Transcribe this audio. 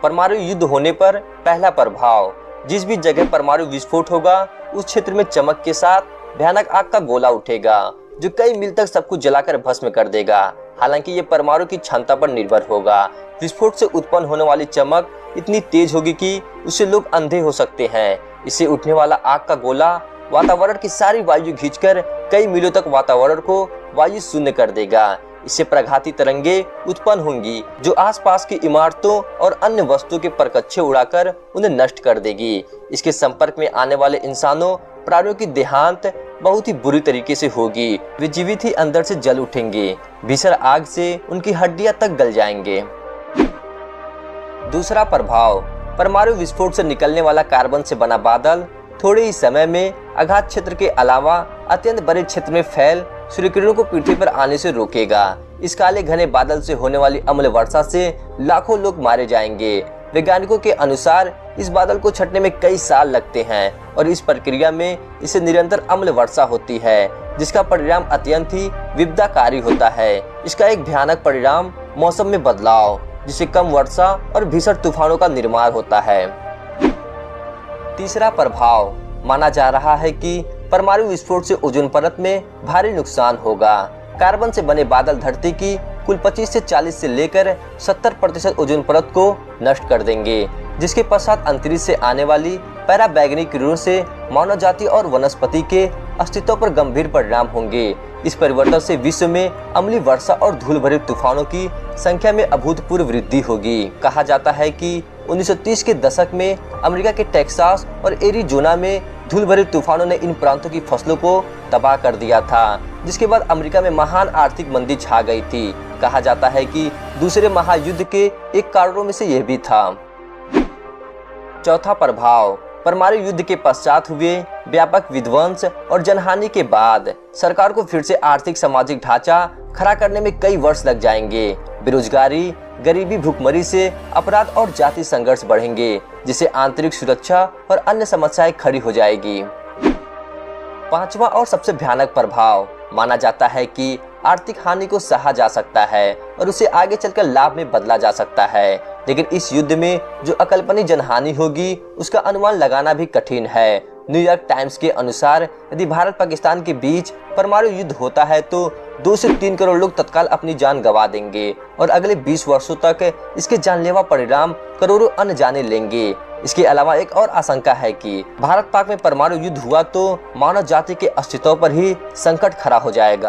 परमाणु युद्ध होने पर पहला प्रभाव, जिस भी जगह परमाणु विस्फोट होगा उस क्षेत्र में चमक के साथ भयानक आग का गोला उठेगा जो कई मील तक सब कुछ जलाकर भस्म कर देगा। हालांकि ये परमाणु की क्षमता पर निर्भर होगा। विस्फोट से उत्पन्न होने वाली चमक इतनी तेज होगी कि उससे लोग अंधे हो सकते हैं। इससे उठने वाला आग का गोला वातावरण की सारी वायु खींचकर कई मीलों तक वातावरण को वायु शून्य कर देगा। इससे प्रघाती तरंगे उत्पन्न होंगी जो आसपास की इमारतों और अन्य वस्तुओं के परकच्चे उड़ाकर उन्हें नष्ट कर देगी। इसके संपर्क में आने वाले इंसानों प्राणियों की देहांत बहुत ही बुरी तरीके से होगी। वे जीवित ही अंदर से जल उठेंगे। भीषण आग से उनकी हड्डियां तक गल जाएंगे। दूसरा प्रभाव, परमाणु विस्फोट से निकलने वाला कार्बन से बना बादल थोड़े ही समय में आघात क्षेत्र के अलावा अत्यंत बड़े क्षेत्र में फैल सूर्यकिरणों को पृथ्वी पर आने से रोकेगा। इस काले घने बादल से होने वाली अम्ल वर्षा से लाखों लोग मारे जाएंगे। वैज्ञानिकों के अनुसार इस बादल को छटने में कई साल लगते हैं और इस प्रक्रिया में इसे निरंतर अम्ल वर्षा होती है जिसका परिणाम अत्यंत ही विपदाकारी होता है। इसका एक भयानक परिणाम मौसम में बदलाव, जिससे कम वर्षा और भीषण तूफानों का निर्माण होता है। तीसरा प्रभाव, माना जा रहा है कि परमाणु विस्फोट से ओजोन परत में भारी नुकसान होगा। कार्बन से बने बादल धरती की कुल 25 से 40 से लेकर 70% ओजोन परत को नष्ट कर देंगे, जिसके पश्चात अंतरिक्ष से आने वाली पराबैंगनी किरणों से मानव जाति और वनस्पति के अस्तित्व पर गंभीर परिणाम होंगे। इस परिवर्तन से विश्व में अम्लीय वर्षा और धूल भरे तूफानों की संख्या में अभूतपूर्व वृद्धि होगी। कहा जाता है कि 1930 के दशक में अमेरिका के टेक्सास और एरिजोना में धूल भरे तूफानों ने इन प्रांतों की फसलों को तबाह कर दिया था, जिसके बाद अमेरिका में महान आर्थिक मंदी छा गई थी। कहा जाता है कि दूसरे महायुद्ध के एक कारणों में से यह भी था। चौथा प्रभाव, परमाणु युद्ध के पश्चात हुए व्यापक विध्वंस और जनहानि के बाद सरकार को फिर से आर्थिक सामाजिक ढांचा खड़ा करने में कई वर्ष लग जाएंगे। बेरोजगारी, गरीबी, भूखमरी से अपराध और जाति संघर्ष बढ़ेंगे, जिससे आंतरिक सुरक्षा और अन्य समस्याएं खड़ी हो जाएगी। पांचवा और सबसे भयानक प्रभाव, माना जाता है कि आर्थिक हानि को सहा जा सकता है और उसे आगे चलकर लाभ में बदला जा सकता है, लेकिन इस युद्ध में जो अकल्पनीय जनहानि होगी उसका अनुमान लगाना भी कठिन है। न्यूयॉर्क टाइम्स के अनुसार यदि भारत पाकिस्तान के बीच परमाणु युद्ध होता है तो 2 से 3 करोड़ लोग तत्काल अपनी जान गंवा देंगे और अगले 20 वर्षों तक इसके जानलेवा परिणाम करोड़ों अन्य जाने लेंगे। इसके अलावा एक और आशंका है कि भारत पाक में परमाणु युद्ध हुआ तो मानव जाति के अस्तित्व पर ही संकट खड़ा हो जाएगा।